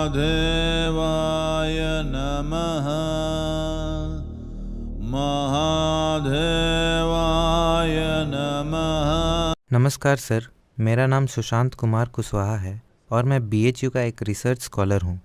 महादेवाय नमः। महादेवाय नमः। नमस्कार सर, मेरा नाम सुशांत कुमार कुशवाहा है और मैं BHU का एक रिसर्च स्कॉलर हूँ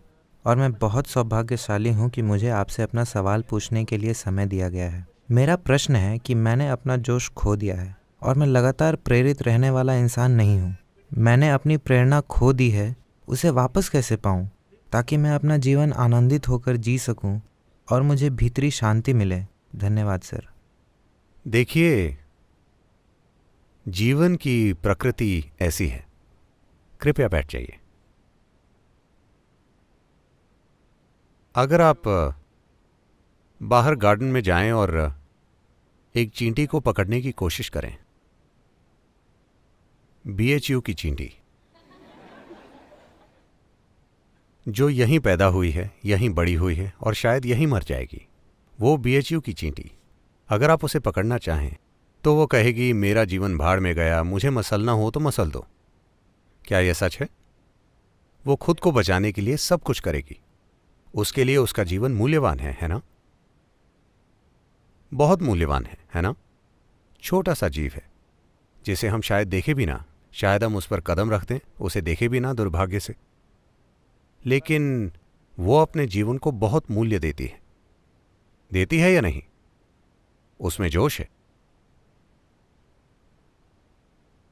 और मैं बहुत सौभाग्यशाली हूँ कि मुझे आपसे अपना सवाल पूछने के लिए समय दिया गया है। मेरा प्रश्न है कि मैंने अपना जोश खो दिया है और मैं लगातार प्रेरित रहने वाला इंसान नहीं हूँ। मैंने अपनी प्रेरणा खो दी है, उसे वापस कैसे पाऊँ ताकि मैं अपना जीवन आनंदित होकर जी सकूँ और मुझे भीतरी शांति मिले। धन्यवाद सर। देखिए, जीवन की प्रकृति ऐसी है। कृपया बैठ जाइए। अगर आप बाहर गार्डन में जाएं और एक चींटी को पकड़ने की कोशिश करें, BHU की चींटी जो यहीं पैदा हुई है, यहीं बड़ी हुई है और शायद यहीं मर जाएगी, वो BHU की चींटी, अगर आप उसे पकड़ना चाहें तो वो कहेगी मेरा जीवन भाड़ में गया, मुझे मसलना हो तो मसल दो। क्या यह सच है? वो खुद को बचाने के लिए सब कुछ करेगी। उसके लिए उसका जीवन मूल्यवान है ना? बहुत मूल्यवान है ना? छोटा सा जीव है जिसे हम शायद देखे भी ना, शायद हम उस पर कदम रख दें, उसे देखे भी ना दुर्भाग्य से, लेकिन वो अपने जीवन को बहुत मूल्य देती है या नहीं? उसमें जोश है।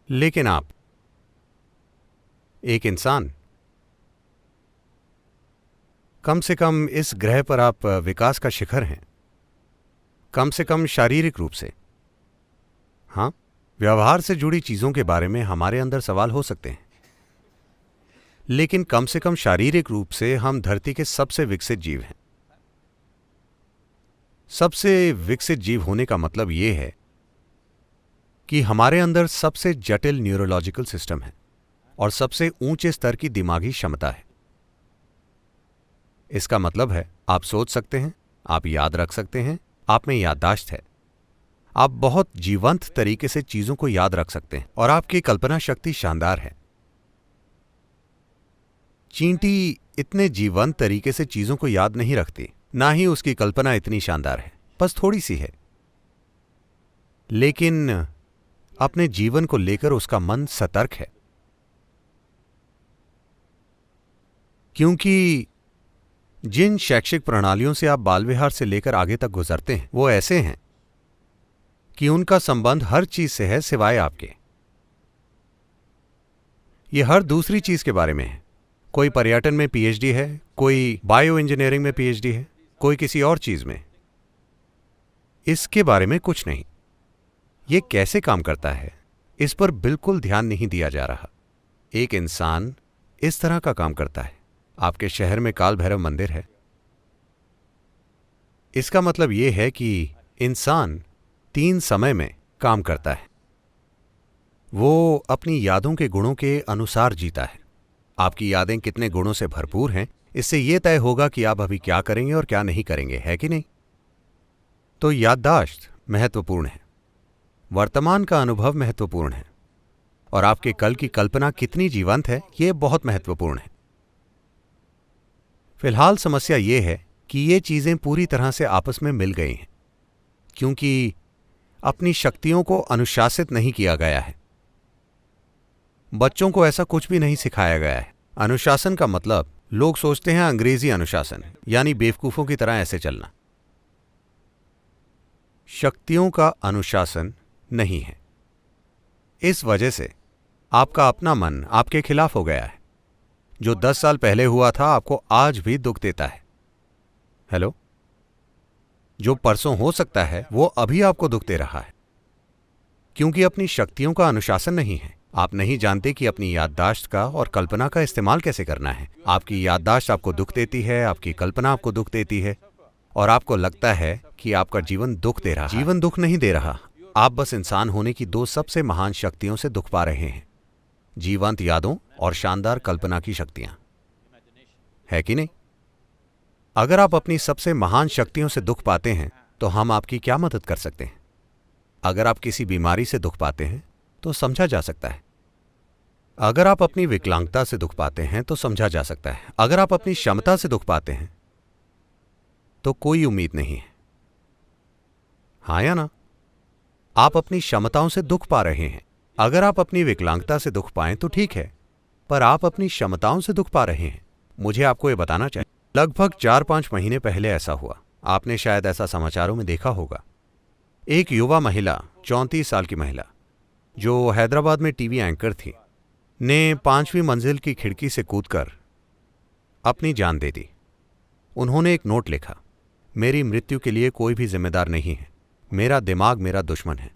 लेकिन आप एक इंसान, कम से कम इस ग्रह पर आप विकास का शिखर हैं, कम से कम शारीरिक रूप से। हां, व्यवहार से जुड़ी चीजों के बारे में हमारे अंदर सवाल हो सकते हैं, लेकिन कम से कम शारीरिक रूप से हम धरती के सबसे विकसित जीव हैं। सबसे विकसित जीव होने का मतलब यह है कि हमारे अंदर सबसे जटिल न्यूरोलॉजिकल सिस्टम है और सबसे ऊंचे स्तर की दिमागी क्षमता है। इसका मतलब है आप सोच सकते हैं, आप याद रख सकते हैं, आप में याददाश्त है, आप बहुत जीवंत तरीके से चीजों को याद रख सकते हैं और आपकी कल्पना शक्ति शानदार है। चींटी इतने जीवंत तरीके से चीजों को याद नहीं रखती, ना ही उसकी कल्पना इतनी शानदार है, बस थोड़ी सी है। लेकिन अपने जीवन को लेकर उसका मन सतर्क है, क्योंकि जिन शैक्षिक प्रणालियों से आप बाल विहार से लेकर आगे तक गुजरते हैं वो ऐसे हैं कि उनका संबंध हर चीज से है सिवाय आपके। ये हर दूसरी चीज के बारे में है। कोई पर्यटन में PhD है, कोई बायो इंजीनियरिंग में PhD है, कोई किसी और चीज में। इसके बारे में कुछ नहीं। ये कैसे काम करता है इस पर बिल्कुल ध्यान नहीं दिया जा रहा। एक इंसान इस तरह का काम करता है। आपके शहर में काल भैरव मंदिर है। इसका मतलब यह है कि इंसान 3 समय में काम करता है। वो अपनी यादों के गुणों के अनुसार जीता है। आपकी यादें कितने गुणों से भरपूर हैं, इससे यह तय होगा कि आप अभी क्या करेंगे और क्या नहीं करेंगे, है कि नहीं? तो याददाश्त महत्वपूर्ण है, वर्तमान का अनुभव महत्वपूर्ण है और आपके कल की कल्पना कितनी जीवंत है यह बहुत महत्वपूर्ण है। फिलहाल समस्या यह है कि ये चीजें पूरी तरह से आपस में मिल गई हैं, क्योंकि अपनी शक्तियों को अनुशासित नहीं किया गया है। बच्चों को ऐसा कुछ भी नहीं सिखाया गया है। अनुशासन का मतलब लोग सोचते हैं अंग्रेजी अनुशासन, यानी बेवकूफों की तरह ऐसे चलना। शक्तियों का अनुशासन नहीं है। इस वजह से आपका अपना मन आपके खिलाफ हो गया है। जो 10 साल पहले हुआ था आपको आज भी दुख देता है। हेलो? जो परसों हो सकता है वो अभी आपको दुख दे रहा है, क्योंकि अपनी शक्तियों का अनुशासन नहीं है। आप नहीं जानते कि अपनी याददाश्त का और कल्पना का इस्तेमाल कैसे करना है। आपकी याददाश्त आपको दुख देती है, आपकी कल्पना आपको दुख देती है और आपको लगता है कि आपका जीवन दुख दे रहा है। जीवन दुख नहीं दे रहा। आप बस इंसान होने की 2 सबसे महान शक्तियों से दुख पा रहे हैं, जीवंत यादों और शानदार कल्पना की शक्तियां, है कि नहीं? अगर आप अपनी सबसे महान शक्तियों से दुख पाते हैं तो हम आपकी क्या मदद कर सकते हैं? अगर आप किसी बीमारी से दुख पाते हैं तो समझा जा सकता है, अगर आप अपनी विकलांगता से दुख पाते हैं तो समझा जा सकता है। अगर आप अपनी क्षमता से दुख पाते हैं तो कोई उम्मीद नहीं है। हाँ या ना? आप अपनी क्षमताओं से दुख पा रहे हैं। अगर आप अपनी विकलांगता से दुख पाएं तो ठीक है, पर आप अपनी क्षमताओं से दुख पा रहे हैं। मुझे आपको यह बताना चाहिए, लगभग 4-5 महीने पहले ऐसा हुआ। आपने शायद ऐसा समाचारों में देखा होगा। एक युवा महिला, 34 साल की महिला, जो हैदराबाद में टीवी एंकर थी, ने 5वीं मंजिल की खिड़की से कूदकर अपनी जान दे दी। उन्होंने एक नोट लिखा, मेरी मृत्यु के लिए कोई भी जिम्मेदार नहीं है, मेरा दिमाग मेरा दुश्मन है।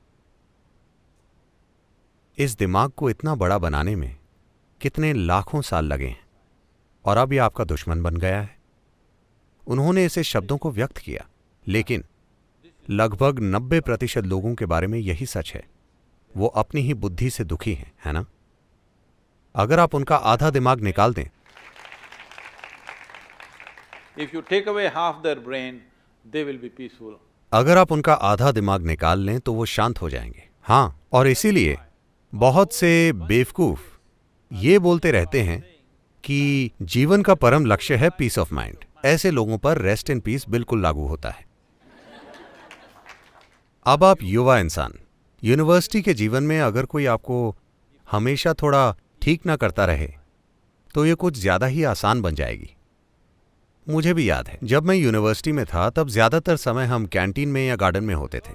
इस दिमाग को इतना बड़ा बनाने में कितने लाखों साल लगे हैं, और अब यह आपका दुश्मन बन गया है। उन्होंने इसे शब्दों को व्यक्त किया, लेकिन लगभग 90% लोगों के बारे में यही सच है। वो अपनी ही बुद्धि से दुखी हैं, है ना? अगर आप उनका आधा दिमाग निकाल दें, If you take away half their brain, they will be peaceful. अगर आप उनका आधा दिमाग निकाल लें तो वो शांत हो जाएंगे। हाँ, और इसीलिए बहुत से बेवकूफ ये बोलते रहते हैं कि जीवन का परम लक्ष्य है पीस ऑफ माइंड। ऐसे लोगों पर रेस्ट इन पीस बिल्कुल लागू होता है। अब आप युवा इंसान, यूनिवर्सिटी के जीवन में अगर कोई आपको हमेशा थोड़ा ठीक ना करता रहे तो ये कुछ ज्यादा ही आसान बन जाएगी। मुझे भी याद है, जब मैं यूनिवर्सिटी में था तब ज्यादातर समय हम कैंटीन में या गार्डन में होते थे।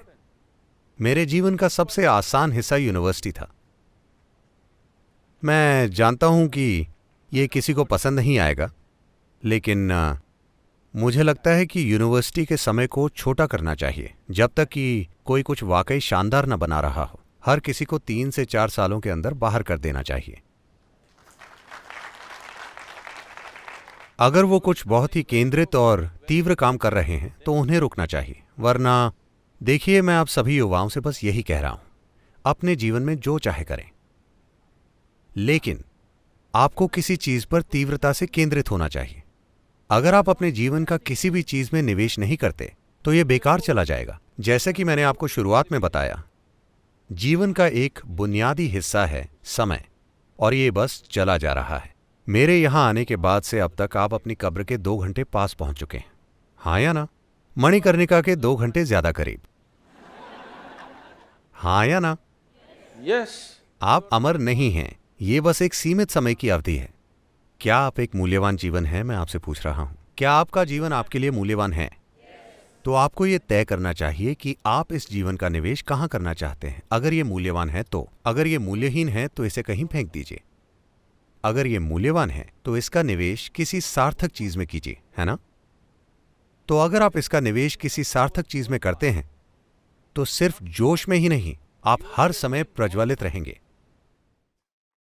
मेरे जीवन का सबसे आसान हिस्सा यूनिवर्सिटी था। मैं जानता हूं कि ये किसी को पसंद नहीं आएगा, लेकिन मुझे लगता है कि यूनिवर्सिटी के समय को छोटा करना चाहिए जब तक कि कोई कुछ वाकई शानदार न बना रहा हो। हर किसी को 3 से 4 सालों के अंदर बाहर कर देना चाहिए। अगर वो कुछ बहुत ही केंद्रित और तीव्र काम कर रहे हैं तो उन्हें रुकना चाहिए, वरना देखिए, मैं आप सभी युवाओं से बस यही कह रहा हूं, अपने जीवन में जो चाहे करें, लेकिन आपको किसी चीज पर तीव्रता से केंद्रित होना चाहिए। अगर आप अपने जीवन का किसी भी चीज में निवेश नहीं करते तो यह बेकार चला जाएगा। जैसे कि मैंने आपको शुरुआत में बताया, जीवन का एक बुनियादी हिस्सा है समय, और ये बस चला जा रहा है। मेरे यहां आने के बाद से अब तक आप अपनी कब्र के 2 घंटे पास पहुंच चुके हैं। हाँ या ना? मणिकर्णिका के 2 घंटे ज्यादा करीब। हाँ या ना? Yes. आप अमर नहीं हैं, ये बस एक सीमित समय की अवधि है। क्या आप एक मूल्यवान जीवन है? मैं आपसे पूछ रहा हूं, क्या आपका जीवन आपके लिए मूल्यवान है? तो आपको यह तय करना चाहिए कि आप इस जीवन का निवेश कहां करना चाहते हैं। अगर यह मूल्यवान है तो, अगर यह मूल्यहीन है तो इसे कहीं फेंक दीजिए। अगर यह मूल्यवान है तो इसका निवेश किसी सार्थक चीज में कीजिए, है ना? तो अगर आप इसका निवेश किसी सार्थक चीज में करते हैं तो सिर्फ जोश में ही नहीं, आप हर समय प्रज्वलित रहेंगे।